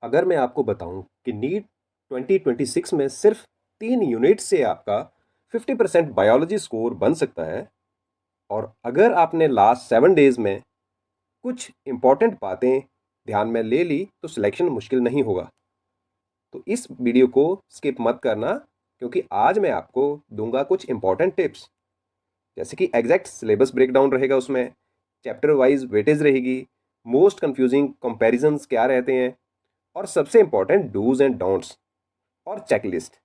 अगर मैं आपको बताऊं कि नीट 2026 में सिर्फ 3 यूनिट से आपका 50% बायोलॉजी स्कोर बन सकता है और अगर आपने लास्ट 7 डेज में कुछ इंपॉर्टेंट बातें ध्यान में ले ली तो सिलेक्शन मुश्किल नहीं होगा। तो इस वीडियो को स्किप मत करना, क्योंकि आज मैं आपको दूंगा कुछ इंपॉर्टेंट टिप्स, जैसे कि एग्जैक्ट सिलेबस ब्रेकडाउन रहेगा उसमें, चैप्टर वाइज वेटेज रहेगी, मोस्ट कंफ्यूजिंग कंपैरिजंस क्या रहते हैं और सबसे इंपॉर्टेंट डूज एंड डोंट्स और चेकलिस्ट।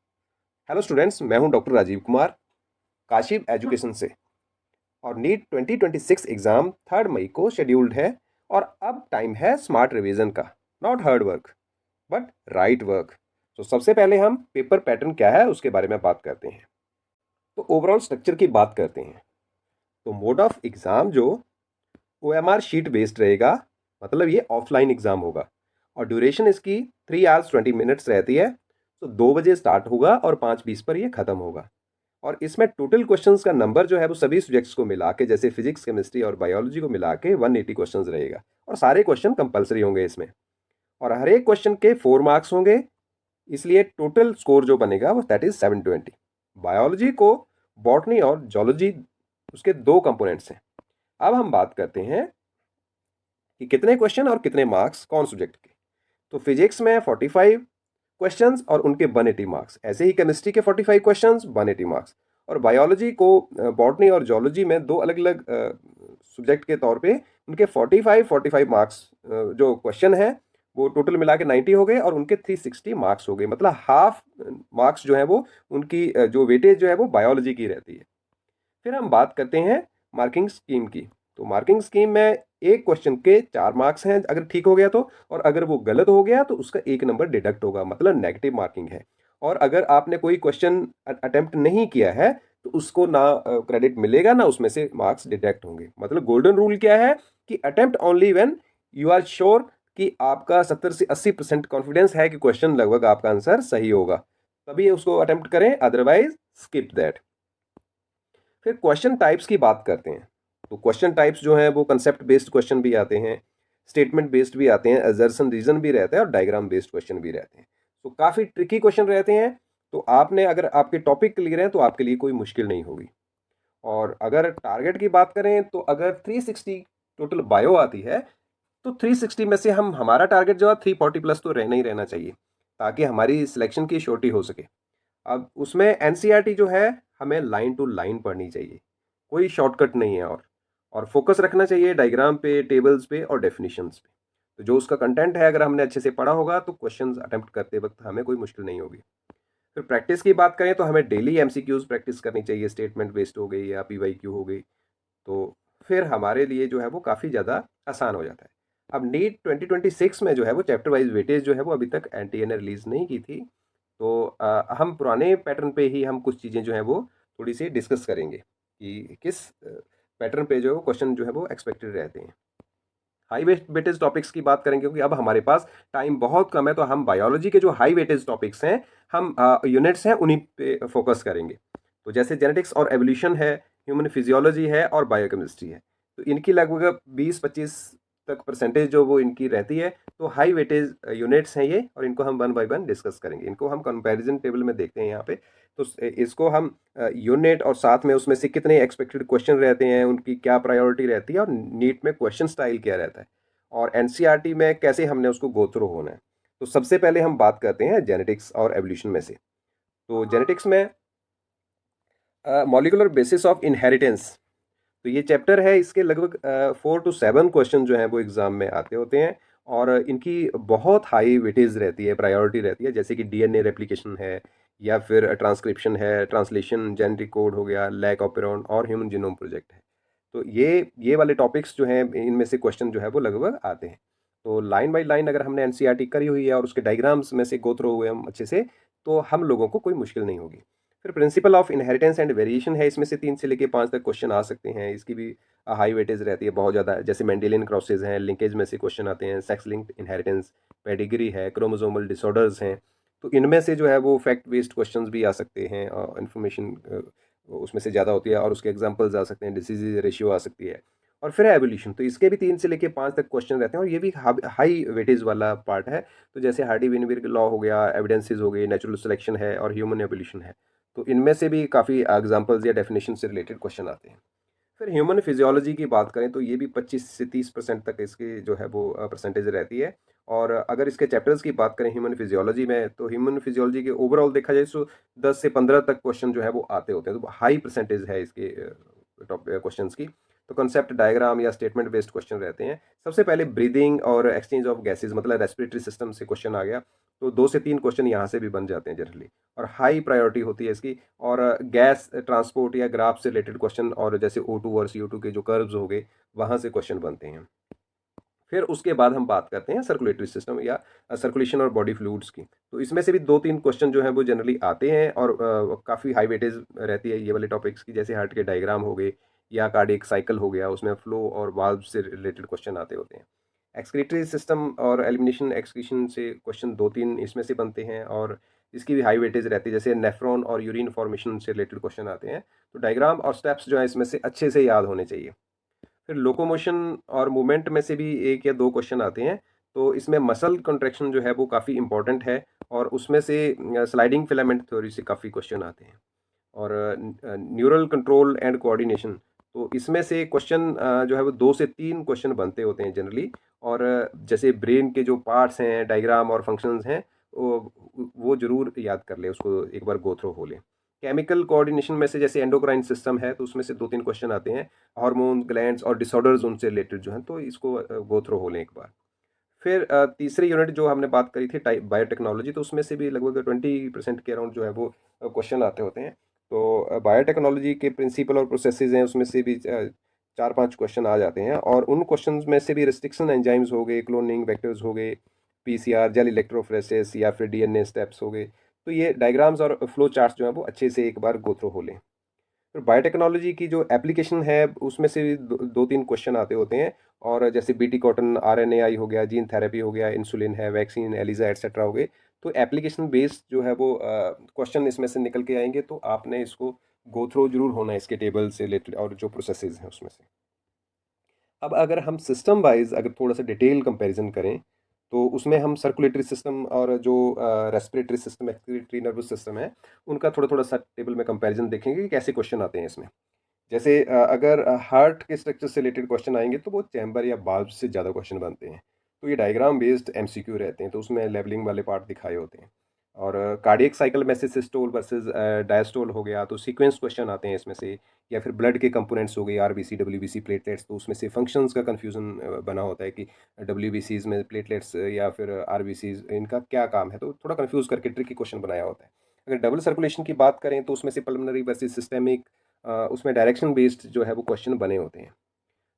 हेलो स्टूडेंट्स, मैं हूं डॉक्टर राजीव कुमार, काशिब एजुकेशन से। और नीट 2026 एग्जाम 3 मई को शेड्यूल्ड है और अब टाइम है स्मार्ट रिवीजन का। Not hard work but right work. तो सबसे पहले हम पेपर पैटर्न क्या है उसके बारे में बात करते हैं। तो ओवरऑल स्ट्रक्चर की बात करते हैं। तो मोड ऑफ एग्जाम जो OMR शीट बेस्ड रहेगा, मतलब ये ऑफलाइन एग्जाम होगा और ड्यूरेशन इसकी 3 hours 20 minutes रहती है। तो 2 बजे स्टार्ट होगा और 5:20 पर ये खत्म होगा। और इसमें टोटल क्वेश्चंस का नंबर जो है वो सभी सब्जेक्ट्स को मिला के, जैसे फिजिक्स, केमिस्ट्री और बायोलॉजी को मिला के 180 क्वेश्चंस रहेगा और सारे क्वेश्चन कंपलसरी होंगे इसमें। और हर एक क्वेश्चन के 4 मार्क्स होंगे, इसलिए टोटल स्कोर जो बनेगा वो दैट इज 720। बायोलॉजी को बॉटनी और जूलॉजी उसके 2 कंपोनेंट्स हैं। अब हम बात करते हैं कि कितने क्वेश्चन और कितने मार्क्स कौन सब्जेक्ट के। तो फिजिक्स में 45 क्वेश्चंस और उनके 180 मार्क्स, ऐसे ही केमिस्ट्री के 45 क्वेश्चंस 180 मार्क्स। और बायोलॉजी को बॉटनी और जूलॉजी में दो अलग अलग सब्जेक्ट के तौर पे उनके 45 मार्क्स जो क्वेश्चन है वो टोटल मिला के 90 हो गए और उनके 360 मार्क्स हो गए। मतलब हाफ मार्क्स जो है वो उनकी जो वेटेज जो है वो बायोलॉजी की रहती है। फिर हम बात करते हैं मार्किंग स्कीम की। तो मार्किंग स्कीम में एक क्वेश्चन के 4 मार्क्स हैं अगर ठीक हो गया तो, और अगर वो गलत हो गया तो उसका 1 नंबर डिडक्ट होगा, मतलब नेगेटिव मार्किंग है। और अगर आपने कोई क्वेश्चन अटेम्प्ट नहीं किया है तो उसको ना क्रेडिट मिलेगा ना उसमें से मार्क्स डिडक्ट होंगे। मतलब गोल्डन रूल क्या है कि attempt only when you are sure कि आपका 70 से 80% कॉन्फिडेंस है कि क्वेश्चन लगभग आपका आंसर सही होगा, तभी उसको अटेम्प्ट करें, अदरवाइज स्किप दैट। फिर क्वेश्चन टाइप्स की बात करते हैं। तो क्वेश्चन टाइप्स जो हैं वो कंसेप्ट बेस्ड क्वेश्चन भी आते हैं, स्टेटमेंट बेस्ड भी आते हैं, असर्शन रीजन भी रहता है और डायग्राम बेस्ड क्वेश्चन भी रहते हैं। तो काफ़ी ट्रिकी क्वेश्चन रहते हैं। तो आपने अगर आपके टॉपिक क्लियर हैं तो आपके लिए कोई मुश्किल नहीं होगी। और अगर टारगेट की बात करें तो अगर 360 टोटल बायो आती है तो 360 में से हम हमारा टारगेट जो है 340 प्लस तो रहना ही रहना चाहिए, ताकि हमारी सिलेक्शन की श्योरिटी हो सके। अब उसमें एनसीईआरटी जो है हमें लाइन टू लाइन पढ़नी चाहिए, कोई शॉर्टकट नहीं है। और फोकस रखना चाहिए डायग्राम पे, टेबल्स पे और डेफिनेशंस पे। तो जो उसका कंटेंट है अगर हमने अच्छे से पढ़ा होगा तो क्वेश्चंस अटेम्प्ट करते वक्त हमें कोई मुश्किल नहीं होगी। फिर प्रैक्टिस की बात करें तो हमें डेली एमसीक्यूज प्रैक्टिस करनी चाहिए, स्टेटमेंट बेस्ड हो गई या पीवाईक्यू हो गई। तो फिर हमारे लिए जो है वो काफ़ी ज़्यादा आसान हो जाता है। अब नीट 2026 में जो है वो चैप्टर वाइज वेटेज जो है वो अभी तक एनटीए ने रिलीज़ नहीं की थी। तो हम पुराने पैटर्न पे ही हम कुछ चीज़ें जो हैं वो थोड़ी सी डिस्कस करेंगे कि किस पैटर्न पे जो है वो क्वेश्चन जो है वो एक्सपेक्टेड रहते हैं। हाई वेटेज टॉपिक्स की बात करेंगे क्योंकि अब हमारे पास टाइम बहुत कम है, तो हम बायोलॉजी के जो हाई वेटेज टॉपिक्स हैं, हम यूनिट्स हैं, उन्हीं पे फोकस करेंगे। तो जैसे जेनेटिक्स और एवोल्यूशन है, ह्यूमन फिजियोलॉजी है और बायोकेमिस्ट्री है। तो इनकी लगभग 20-25 तक परसेंटेज जो वो इनकी रहती है। तो हाई वेटेज यूनिट्स हैं ये, और इनको हम 1 बाय 1 डिस्कस करेंगे। इनको हम कंपैरिजन टेबल में देखते हैं यहाँ पे। तो इसको हम यूनिट और साथ में उसमें से कितने एक्सपेक्टेड क्वेश्चन रहते हैं, उनकी क्या प्रायोरिटी रहती है और नीट में क्वेश्चन स्टाइल क्या रहता है और एनसीईआरटी में कैसे हमने उसको गो थ्रू होना है। तो सबसे पहले हम बात करते हैं जेनेटिक्स और एवोल्यूशन में से। तो जेनेटिक्स में मॉलिक्यूलर बेसिस ऑफ इनहेरिटेंस, तो ये चैप्टर है, इसके लगभग 4 to 7 क्वेश्चन जो हैं वो एग्जाम में आते होते हैं और इनकी बहुत हाई वेटेज रहती है, प्रायोरिटी रहती है। जैसे कि डीएनए रेप्लिकेशन है या फिर ट्रांसक्रिप्शन है, ट्रांसलेशन, जेनेटिक कोड हो गया, लैक ऑपेरॉन और ह्यूमन जीनोम प्रोजेक्ट है। तो ये वाले टॉपिक्स जो हैं इनमें से क्वेश्चन जो है वो लगभग आते हैं। तो लाइन बाय लाइन अगर हमने एनसीईआरटी करी हुई है और उसके डायग्राम्स में से गो थ्रू हुए हम अच्छे से, तो हम लोगों को कोई मुश्किल नहीं होगी। फिर principal of inheritance and variation है, इसमें से 3 से लेके 5 तक क्वेश्चन आ सकते हैं। इसकी भी हाई वेटेज रहती है बहुत ज़्यादा। जैसे मेंडेलियन क्रॉसेज हैं, लिंकेज में से क्वेश्चन आते हैं, सेक्स लिंक्ड इनहेरिटेंस, पेडिग्री है, क्रोमोसोमल डिसऑर्डर्स हैं। तो इनमें से जो है वो फैक्ट बेस्ड क्वेश्चंस भी आ सकते हैं और इन्फॉर्मेशन उसमें से ज़्यादा होती है और उसके एग्जांपल्स आ सकते हैं, डिसीज रेशियो आ सकती है। और फिर है एवोल्यूशन। तो इसके भी 3 से लेके 5 तक क्वेश्चन रहते हैं और ये भी हाई वेटेज वाला पार्ट है। तो जैसे हार्डी-वेनबर्ग लॉ हो गया, एविडेंसेस हो गए, नेचुरल सिलेक्शन है और ह्यूमन एवोल्यूशन है। तो इनमें से भी काफ़ी एग्जांपल्स या डेफिनेशन से रिलेटेड क्वेश्चन आते हैं। फिर ह्यूमन फिजियोलॉजी की बात करें तो ये भी 25 से 30% तक इसकी जो है वो परसेंटेज रहती है। और अगर इसके चैप्टर्स की बात करें ह्यूमन फिजियोलॉजी में, तो ह्यूमन फिजियोलॉजी के ओवरऑल देखा जाए तो 10 से 15 तक क्वेश्चन जो है वो आते होते हैं। तो हाई परसेंटेज है इसके टॉप क्वेश्चंस की। तो कंसेप्ट डायग्राम या स्टेटमेंट बेस्ड क्वेश्चन रहते हैं। सबसे पहले ब्रीदिंग और एक्सचेंज ऑफ गैसेज मतलब रेस्पिरेटरी सिस्टम से क्वेश्चन आ गया। तो 2 से 3 क्वेश्चन यहाँ से भी बन जाते हैं जनरली, और हाई प्रायोरिटी होती है इसकी। और गैस ट्रांसपोर्ट या ग्राफ से रिलेटेड क्वेश्चन, और जैसे O2 और CO2 के जो कर्व्स हो गए, वहाँ से क्वेश्चन बनते हैं। फिर उसके बाद हम बात करते हैं सर्कुलेटरी सिस्टम या सर्कुलेशन और बॉडी फ्लूइड्स की। तो इसमें से भी 2-3 क्वेश्चन जो हैं वो जनरली आते हैं, और काफ़ी हाई वेटेज रहती है ये वाले टॉपिक्स की, जैसे हार्ट के डायग्राम हो गए या कार्डियक साइकिल हो गया, उसमें फ्लो और वाल्व से रिलेटेड क्वेश्चन आते होते हैं। एक्सक्रीटरी सिस्टम और एलिमिनेशन एक्सक्रीशन से क्वेश्चन 2-3 इसमें से बनते हैं, और इसकी भी हाई वेटेज रहती है, जैसे नेफ्रॉन और यूरिन फॉर्मेशन से रिलेटेड क्वेश्चन आते हैं। तो डायग्राम और स्टेप्स जो है इसमें से अच्छे से याद होने चाहिए। फिर लोकोमोशन और मूवमेंट में से भी 1 या 2 क्वेश्चन आते हैं। तो इसमें मसल कॉन्ट्रैक्शन जो है वो काफ़ी इंपॉर्टेंट है, और उसमें से स्लाइडिंग फिलामेंट थ्योरी से काफ़ी क्वेश्चन आते हैं। और न्यूरल कंट्रोल एंड कोऑर्डिनेशन, तो इसमें से क्वेश्चन जो है वो 2 से 3 क्वेश्चन बनते होते हैं जनरली। और जैसे ब्रेन के जो पार्ट्स हैं, डायग्राम और फंक्शंस हैं, वो ज़रूर याद कर ले, उसको एक बार गो थ्रू हो ले। केमिकल कोऑर्डिनेशन में से जैसे एंडोक्राइन सिस्टम है, तो उसमें से 2-3 क्वेश्चन आते हैं। हार्मोन, ग्लैंड्स और डिसऑर्डर्स उनसे रिलेटेड जो हैं, तो इसको गो थ्रू हो लें एक बार। फिर तीसरी यूनिट जो हमने बात करी थी टाइप बायोटेक्नोलॉजी, तो उसमें से भी लगभग 20% के अराउंड जो है वो क्वेश्चन आते होते हैं। तो बायोटेक्नोलॉजी के प्रिंसिपल और प्रोसेसेस हैं, उसमें से भी 4-5 क्वेश्चन आ जाते हैं, और उन क्वेश्चंस में से भी रिस्ट्रिक्शन एंजाइम्स हो गए, क्लोनिंग वेक्टर्स हो गए, PCR, जेल इलेक्ट्रोफोरेसिस या फिर DNA स्टेप्स हो गए। तो ये डायग्राम्स और फ्लो चार्ट्स जो हैं वो अच्छे से एक बार गो थ्रू हो लें। फिर बायोटेक्नोलॉजी की जो एप्लीकेशन है, उसमें से भी 2-3 क्वेश्चन आते होते हैं। और जैसे बीटी कॉटन, RNAi हो गया, जीन थेरेपी हो गया, इंसुलिन है, वैक्सीन, एलिजा एटसेट्रा हो गए। तो एप्लीकेशन बेस्ड जो है वो क्वेश्चन इसमें से निकल के आएंगे, तो आपने इसको गो थ्रू जरूर होना है इसके टेबल से रिलेटेड और जो प्रोसेसेस हैं उसमें से। अब अगर हम सिस्टम वाइज अगर थोड़ा सा डिटेल कंपैरिजन करें, तो उसमें हम सर्कुलेटरी सिस्टम और जो respiratory system, excretory nervous system है, उनका थोड़ा थोड़ा सा टेबल में कंपैरिजन देखेंगे कि कैसे क्वेश्चन आते हैं इसमें। जैसे अगर हार्ट के स्ट्रक्चर से रिलेटेड क्वेश्चन आएंगे, तो वो चैम्बर या बाल्ब से ज़्यादा क्वेश्चन बनते हैं। तो ये डायग्राम बेस्ड MCQ रहते हैं, तो उसमें लेवलिंग वाले पार्ट दिखाए होते हैं। और कार्डियक साइकिल में से सिस्टोल वर्सेस डायस्टोल हो गया, तो सीक्वेंस क्वेश्चन आते हैं इसमें से। या फिर ब्लड के कंपोनेंट्स हो गए, RBC, WBC, प्लेटलेट्स, तो उसमें से फंक्शंस का कन्फ्यूजन बना होता है कि WBCs में प्लेटलेट्स या फिर RBCs इनका क्या काम है, तो थोड़ा कन्फ्यूज करके ट्रिकी क्वेश्चन बनाया होता है। अगर डबल सर्कुलेशन की बात करें, तो उसमें से पल्मोनरी वर्सेस सिस्टेमिक, उसमें डायरेक्शन बेस्ड जो है वो क्वेश्चन बने होते हैं।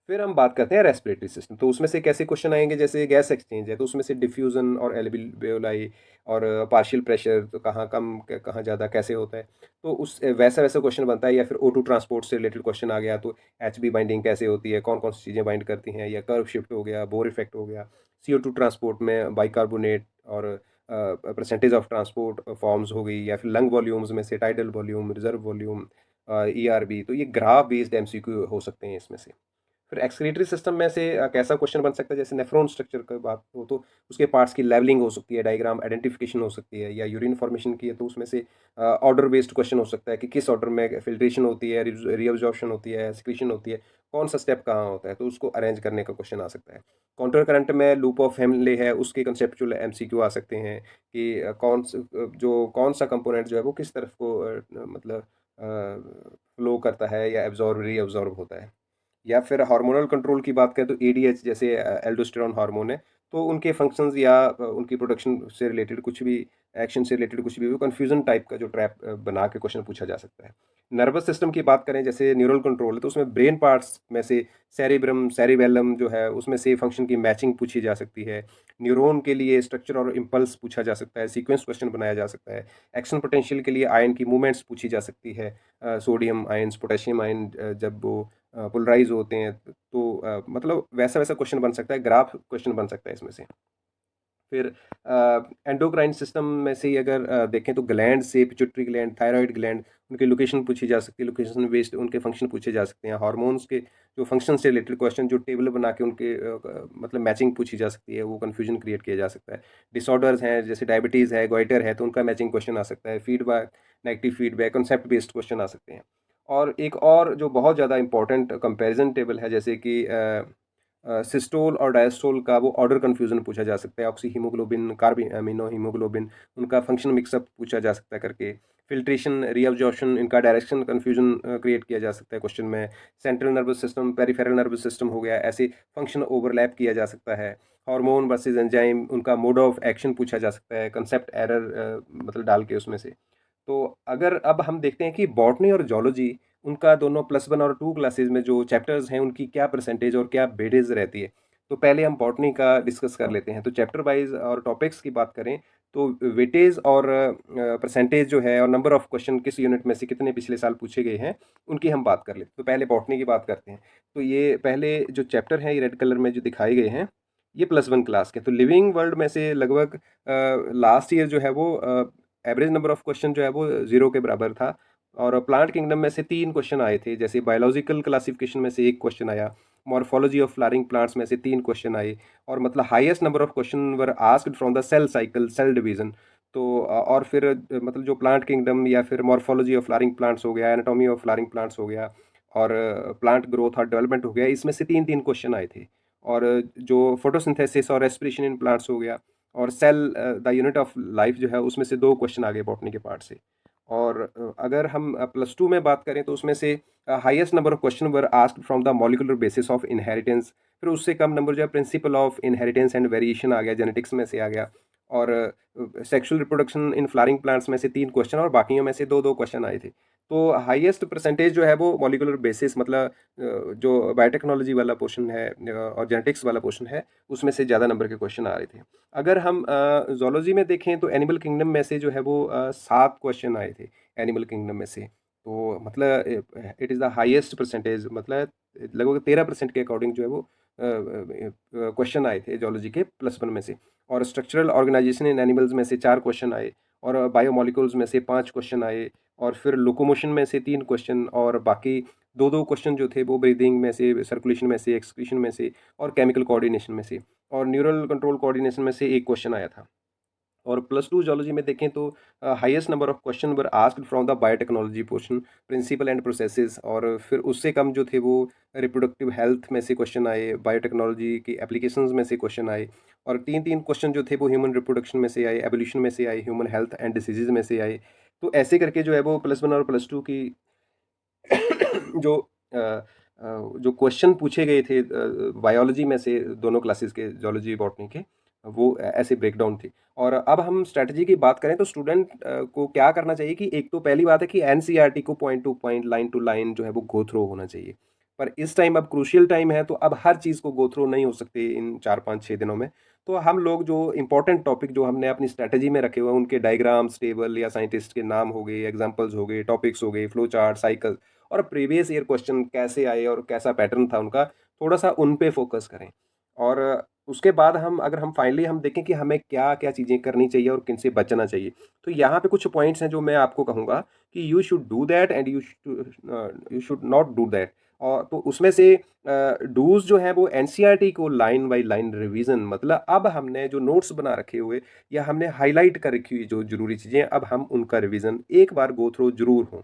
फिर हम बात करते हैं रेस्पिरेटरी सिस्टम, तो उसमें से कैसे क्वेश्चन आएंगे, जैसे गैस एक्सचेंज है, तो उसमें से डिफ्यूजन और एल्वियोलाई और पार्शियल प्रेशर, तो कहाँ कम कहाँ ज़्यादा कैसे होता है, तो उस वैसा वैसा क्वेश्चन बनता है। या फिर O2 ट्रांसपोर्ट से रिलेटेड क्वेश्चन आ गया, तो HB बाइंडिंग कैसे होती है, कौन कौन सी चीज़ें बाइंड करती हैं, या कर्व शिफ्ट हो गया, बोर इफेक्ट हो गया। CO2 ट्रांसपोर्ट में बाइकार्बोनेट और परसेंटेज ऑफ ट्रांसपोर्ट फॉर्म्स हो गई, या फिर लंग वॉल्यूम्स में से tidal volume, reserve volume, ERB, तो ये ग्राफ बेस्ड MCQ हो सकते हैं इसमें से। फिर एक्सक्रीटरी सिस्टम में से कैसा क्वेश्चन बन सकता है, जैसे नेफ्रॉन स्ट्रक्चर की बात हो, तो उसके पार्ट्स की लेवलिंग हो सकती है, डायग्राम आइडेंटिफिकेशन हो सकती है। या यूरिन फॉर्मेशन की है, तो उसमें से ऑर्डर बेस्ड क्वेश्चन हो सकता है कि किस ऑर्डर में फिल्ट्रेशन होती है, रीअब्जॉर्प्शन होती है, सिक्रीशन होती है, कौन सा स्टेप कहाँ होता है, तो उसको अरेंज करने का क्वेश्चन आ सकता है। काउंटर करंट में लूप ऑफ हेनले है, उसके कंसेप्चुअल MCQ आ सकते हैं कि कौन सा कंपोनेंट जो है वो किस तरफ को मतलब फ्लो करता है या एब्जॉर्ब रीअब्जॉर्ब होता है। या फिर हार्मोनल कंट्रोल की बात करें, तो ADH जैसे एल्डोस्टेरॉन हार्मोन है, तो उनके फंक्शंस या उनकी प्रोडक्शन से रिलेटेड कुछ भी, एक्शन से रिलेटेड कुछ भी, वो कन्फ्यूजन टाइप का जो ट्रैप बना के क्वेश्चन पूछा जा सकता है। नर्वस सिस्टम की बात करें, जैसे न्यूरल कंट्रोल है, तो उसमें ब्रेन पार्ट्स में से सेरिब्रम, सेरिबेलम जो है, उसमें से फंक्शन की मैचिंग पूछी जा सकती है। न्यूरॉन के लिए स्ट्रक्चर और इम्पल्स पूछा जा सकता है, सीक्वेंस क्वेश्चन बनाया जा सकता है। एक्शन पोटेंशियल के लिए आयन की मूवमेंट्स पूछी जा सकती है, सोडियम आयन्स, पोटेशियम आयन जब वो पोलराइज होते हैं, तो मतलब वैसा वैसा क्वेश्चन बन सकता है, ग्राफ क्वेश्चन बन सकता है इसमें से। फिर एंडोक्राइन सिस्टम में से ही अगर देखें तो ग्लैंड से पिट्यूटरी ग्लैंड, थायराइड ग्लैंड, उनकी लोकेशन पूछी जा सकती है, लोकेशन बेस्ड उनके फंक्शन पूछे जा सकते हैं। हार्मोन्स के जो फंक्शन से रिलेटेड क्वेश्चन जो टेबल बना के उनके मतलब मैचिंग पूछी जा सकती है, वो कन्फ्यूजन क्रिएट किया जा सकता है। डिसऑर्डर्स हैं जैसे डायबिटीज़ है, गोइटर है, तो उनका मैचिंग क्वेश्चन आ सकता है। Feedback, negative feedback, concept based question आ सकते हैं। और एक और जो बहुत ज़्यादा इंपॉर्टेंट कंपैरिजन टेबल है, जैसे कि सिस्टोल और डायस्टोल का वो ऑर्डर कन्फ्यूजन पूछा जा सकता है। Oxy haemoglobin, carb amino haemoglobin, उनका फंक्शन मिक्सअप पूछा जा सकता है करके। फिल्ट्रेशन, रीअब्जॉर्प्शन, इनका डायरेक्शन कन्फ्यूजन क्रिएट किया जा सकता है क्वेश्चन में। Central nervous system, peripheral nervous system हो गया, ऐसे फंक्शन ओवरलैप किया जा सकता है। हार्मोन वर्सेस एंजाइम, उनका मोड ऑफ एक्शन पूछा जा सकता है, कंसेप्ट एरर मतलब डाल के उसमें से। तो अगर अब हम देखते हैं कि बॉटनी और जूलॉजी, उनका दोनों +1 और 2 क्लासेस में जो चैप्टर्स हैं उनकी क्या परसेंटेज और क्या वेटेज रहती है। तो पहले हम बॉटनी का डिस्कस कर लेते हैं। तो चैप्टर वाइज और टॉपिक्स की बात करें तो वेटेज और परसेंटेज जो है और नंबर ऑफ क्वेश्चन किस यूनिट में से कितने पिछले साल पूछे गए हैं, उनकी हम बात कर लेते हैं। तो पहले बॉटनी की बात करते हैं। तो ये पहले जो चैप्टर हैं, ये रेड कलर में जो दिखाए गए हैं, ये +1 क्लास के। तो लिविंग वर्ल्ड में से लगभग लास्ट ईयर जो है वो एवरेज नंबर ऑफ क्वेश्चन जो है वो 0 के बराबर था। और प्लांट किंगडम में से 3 क्वेश्चन आए थे, जैसे बायोलॉजिकल क्लासिफिकेशन में से 1 क्वेश्चन आया, मॉर्फोलॉजी ऑफ फ्लावरिंग प्लांट्स में से 3 क्वेश्चन आए, और मतलब highest number of question were asked from the cell cycle, cell division. तो और फिर मतलब जो प्लांट किंगडम या फिर मॉर्फोलॉजी ऑफ फ्लावरिंग प्लांट्स हो गया, एनाटॉमी ऑफ फ्लावरिंग प्लांट्स हो गया, और प्लांट ग्रोथ और डेवलपमेंट हो गया, इसमें से 3-3 क्वेश्चन आए थे। और जो फोटोसिंथेसिस और रेस्पिरेशन इन प्लांट्स हो गया, और cell the unit of life जो है, उसमें से 2 क्वेश्चन आ गए बॉटनी के पार्ट से। और अगर हम +2 में बात करें तो उसमें से highest number of question were asked from the molecular basis of inheritance. फिर उससे कम नंबर जो है principle of inheritance and variation आ गया, जेनेटिक्स में से आ गया। और sexual reproduction in flowering plants में से 3 क्वेश्चन और बाकियों में से 2-2 क्वेश्चन आए थे। तो हाईएस्ट परसेंटेज जो है वो मॉलिक्यूलर बेसिस मतलब जो बायोटेक्नोलॉजी वाला पोर्शन है और जेनेटिक्स वाला पोर्शन है, उसमें से ज़्यादा नंबर के क्वेश्चन आ रहे थे। अगर हम ज़ूलॉजी में देखें तो एनिमल किंगडम में से जो है वो 7 क्वेश्चन आए थे एनिमल किंगडम में से। तो मतलब it is the highest percentage, मतलब लगभग 13% के अकॉर्डिंग जो है वो क्वेश्चन आए थे ज़ूलॉजी के +1 में से। और स्ट्रक्चरल ऑर्गेनाइजेशन इन एनिमल्स में से 4 क्वेश्चन आए, और बायोमोलिक्यूल्स में से 5 क्वेश्चन आए, और फिर लोकोमोशन में से 3 क्वेश्चन, और बाकी 2-2 क्वेश्चन जो थे वो ब्रीदिंग में से, सर्कुलेशन में से, एक्सक्रीशन में से, और केमिकल कोऑर्डिनेशन में से, और न्यूरल कंट्रोल कोऑर्डिनेशन में से 1 क्वेश्चन आया था। और +2 जूलॉजी में देखें तो highest number of question were asked from the biotechnology portion, principle and processes, और फिर उससे कम जो थे वो रिप्रोडक्टिव हेल्थ में से क्वेश्चन आए, बायोटेक्नोलॉजी की एप्लीकेशंस में से क्वेश्चन आए, और 3-3 क्वेश्चन जो थे वो ह्यूमन रिप्रोडक्शन में से आए, एवोल्यूशन में से आए, ह्यूमन हेल्थ एंड डिसीजेज में से आए। तो ऐसे करके जो है वो +1 और +2 की जो जो क्वेश्चन पूछे गए थे बायोलॉजी में से दोनों क्लासेस के, जूलॉजी बॉटनी के, वो ऐसे ब्रेकडाउन थे। और अब हम स्ट्रैटेजी की बात करें तो स्टूडेंट को क्या करना चाहिए कि एक तो पहली बात है कि एनसीईआरटी को point to point, line to line जो है वो गो थ्रू होना चाहिए। पर इस टाइम अब क्रूशियल टाइम है, तो अब हर चीज़ को गो थ्रू नहीं हो सकते इन 4-5-6 दिनों में। तो हम लोग जो इंपॉर्टेंट टॉपिक जो हमने अपनी स्ट्रैटेजी में रखे हुए हैं, उनके डायग्राम्स, टेबल या साइंटिस्ट के नाम हो गए, एग्जाम्पल्स हो गए, टॉपिक्स हो गए, फ्लो चार्ट, साइकिल, और प्रीवियस ईयर क्वेश्चन कैसे आए और कैसा पैटर्न था उनका, थोड़ा-सा उन पे फ़ोकस करें। और उसके बाद हम अगर हम फाइनली हम देखें कि हमें क्या-क्या चीज़ें करनी चाहिए और किन से बचना चाहिए। तो यहाँ पे कुछ पॉइंट्स हैं जो मैं आपको कहूँगा कि you should do that and you should not do that. और तो उसमें से डूज़ जो हैं वो एनसीईआरटी को लाइन बाय लाइन रिवीजन, मतलब अब हमने जो नोट्स बना रखे हुए या हमने हाइलाइट कर रखी हुई जो ज़रूरी चीज़ें, अब हम उनका रिवीजन एक बार गो थ्रू ज़रूर हों।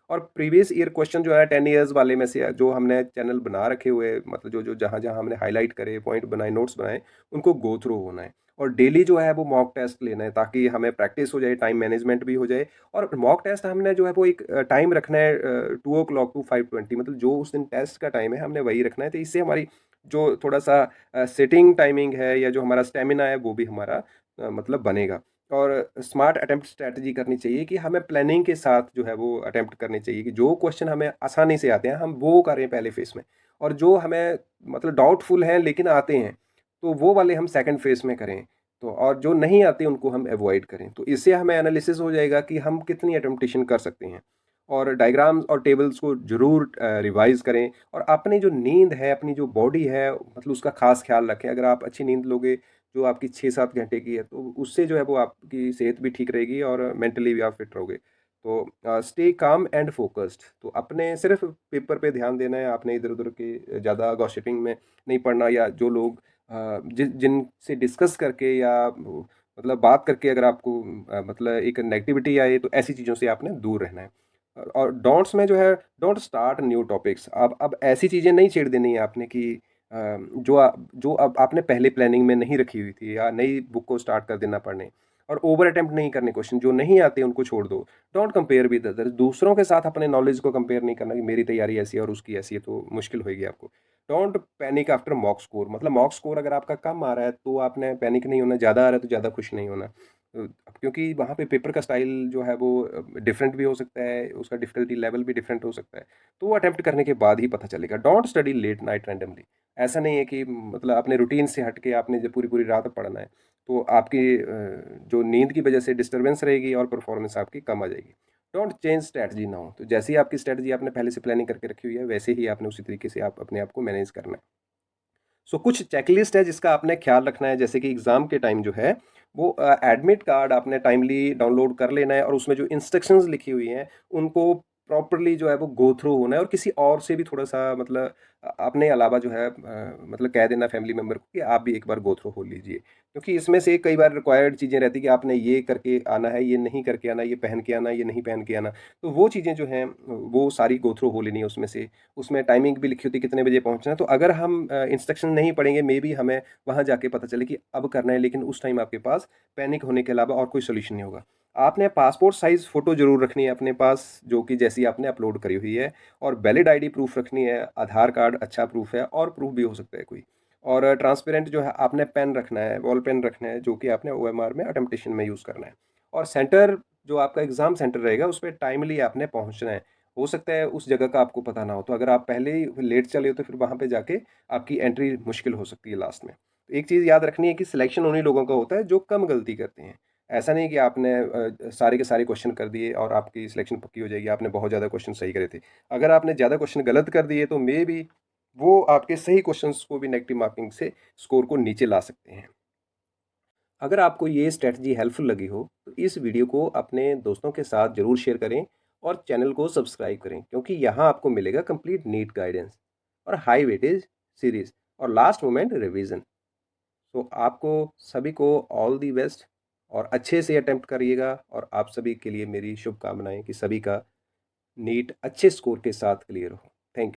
और प्रीवियस ईयर क्वेश्चन जो है 10 ईयर्स वाले में से जो हमने चैनल बना रखे हुए, मतलब जो जो जहाँ जहाँ हमने हाईलाइट करे, पॉइंट बनाए, नोट्स बनाए, उनको गो थ्रू होना है। और डेली जो है वो मॉक टेस्ट लेना है, ताकि हमें प्रैक्टिस हो जाए, टाइम मैनेजमेंट भी हो जाए। और मॉक टेस्ट हमने जो है वो एक टाइम रखना है 2 o'clock टू 5:20, मतलब जो उस दिन टेस्ट का टाइम है हमने वही रखना है। तो इससे हमारी जो थोड़ा सा सिटिंग टाइमिंग है या जो हमारा स्टेमिना है वो भी हमारा मतलब बनेगा। और स्मार्ट अटेम्प्ट स्ट्रैटेजी करनी चाहिए कि हमें प्लानिंग के साथ जो है वो अटेम्प्ट करनी चाहिए कि जो क्वेश्चन हमें आसानी से आते हैं हम वो करें पहले फेस में, और जो हमें मतलब डाउटफुल हैं लेकिन आते हैं, तो वो वाले हम सेकंड फेस में करें। तो और जो नहीं आते उनको हम अवॉइड करें। तो इससे हमें एनालिसिस हो जाएगा कि हम कितनी अटेम्प्टेशन कर सकते हैं। और डायग्राम्स और टेबल्स को ज़रूर रिवाइज़ करें, और अपनी जो नींद है, अपनी जो बॉडी है, मतलब उसका ख़ास ख़्याल रखें। अगर आप अच्छी नींद लोगे, जो आपकी 6-7 घंटे की है, तो उससे जो है वो आपकी सेहत भी ठीक रहेगी और मेंटली भी आप फिट रहोगे। तो स्टे काम एंड फोकस्ड, तो अपने सिर्फ पेपर पे ध्यान देना है, आपने इधर-उधर के ज़्यादा गॉसिपिंग में नहीं पड़ना, या जो लोग जिनसे डिस्कस करके या मतलब बात करके अगर आपको मतलब एक नेगेटिविटी आए, तो ऐसी चीज़ों से आपने दूर रहना है। और डोंट्स में जो है, डोंट स्टार्ट न्यू टॉपिक्स। अब ऐसी चीज़ें नहीं छेड़ देनी है आपने कि जो अब आपने पहले प्लानिंग में नहीं रखी हुई थी, या नई बुक को स्टार्ट कर देना पढ़ने। और ओवर अटेम्प्ट नहीं करने क्वेश्चन, जो नहीं आते उनको छोड़ दो। डोंट कंपेयर विद अदर्स, दूसरों के साथ अपने नॉलेज को कंपेयर नहीं करना कि मेरी तैयारी ऐसी है और उसकी ऐसी है, तो मुश्किल होगी आपको। Don't panic after mock score, मतलब मॉक स्कोर अगर आपका कम आ रहा है तो आपने पैनिक नहीं होना, ज़्यादा आ रहा है तो ज़्यादा खुश नहीं होना। अ, क्योंकि वहाँ पे पेपर का स्टाइल जो है वो डिफरेंट भी हो सकता है, उसका डिफ़िकल्टी लेवल भी डिफरेंट हो सकता है। तो वो अटेम्प्ट करने के बाद ही पता चलेगा। Don't study late night randomly. ऐसा नहीं है कि मतलब अपने रूटीन से हट के आपने जो पूरी-पूरी रात पढ़ना है, तो आपकी जो नींद की वजह से डिस्टर्बेंस रहेगी और परफॉर्मेंस आपकी कम आ जाएगी। डोंट चेंज स्ट्रैटेजी नाउ, तो जैसे ही आपकी स्ट्रैटेजी आपने पहले से प्लानिंग करके रखी हुई है, वैसे ही आपने उसी तरीके से आप अपने आप को मैनेज करना है। सो कुछ चेकलिस्ट है जिसका आपने ख्याल रखना है, जैसे कि एग्ज़ाम के टाइम जो है, वो एडमिट कार्ड आपने टाइमली डाउनलोड कर लेना है, और उसमें जो इंस्ट्रक्शंस लिखी हुई हैं, उनको प्रॉपर्ली जो है वो गो थ्रू होना है, और किसी और से भी थोड़ा-सा मतलब अपने अलावा जो है मतलब कह देना फैमिली मेंबर को कि आप भी एक बार गो थ्रू हो लीजिए। क्योंकि इसमें से कई बार रिक्वायर्ड चीज़ें रहती हैं कि आपने ये करके आना है, ये नहीं करके आना, ये पहन के आना, ये नहीं पहन के आना। तो वो चीज़ें जो हैं, वो सारी गो थ्रू हो लेनी है उसमें से। उसमें टाइमिंग भी लिखी होती है कितने बजे पहुँचना है, तो अगर हम इंस्ट्रक्शन नहीं पढ़ेंगे, मे बी हमें वहाँ जाके पता चले कि अब करना है, लेकिन उस टाइम आपके पास पैनिक होने के अलावा और कोई सॉल्यूशन नहीं होगा। आपने पासपोर्ट साइज़ फ़ोटो ज़रूर रखनी है अपने पास, जो कि जैसी आपने अपलोड करी हुई है, और वैलिड आईडी प्रूफ़ रखनी है, आधार कार्ड अच्छा प्रूफ़ है, और प्रूफ़ भी हो सकता है कोई। और ट्रांसपेरेंट जो है आपने पेन रखना है, बॉल पेन रखना है, जो कि आपने ओएमआर में अटेम्प्टेशन में यूज़ करना है। और सेंटर, जो आपका एग्ज़ाम सेंटर रहेगा, उसपे टाइमली आपने पहुँचना है। हो सकता है उस जगह का आपको पता ना हो, तो अगर आप पहले ही लेट चले हो, तो फिर वहाँ पे जाके आपकी एंट्री मुश्किल हो सकती है लास्ट में। तो एक चीज़ याद रखनी है कि सिलेक्शन उन्हीं लोगों का होता है जो कम गलती करते हैं। ऐसा नहीं कि आपने सारे के सारे क्वेश्चन कर दिए और आपकी सिलेक्शन पक्की हो जाएगी, आपने बहुत ज़्यादा क्वेश्चन सही करे थे। अगर आपने ज़्यादा क्वेश्चन गलत कर दिए, तो मे बी वो आपके सही क्वेश्चंस को भी नेगेटिव मार्किंग से स्कोर को नीचे ला सकते हैं। अगर आपको ये स्ट्रैटेजी हेल्पफुल लगी हो, तो इस वीडियो को अपने दोस्तों के साथ ज़रूर शेयर करें, और चैनल को सब्सक्राइब करें, क्योंकि यहाँ आपको मिलेगा कंप्लीट नीट गाइडेंस और हाई वेटेज सीरीज और लास्ट मोमेंट रिवीजन। तो आपको सभी को ऑल दी बेस्ट, और अच्छे से अटेम्प्ट करिएगा, और आप सभी के लिए मेरी शुभकामनाएं कि सभी का नीट अच्छे स्कोर के साथ क्लियर हो।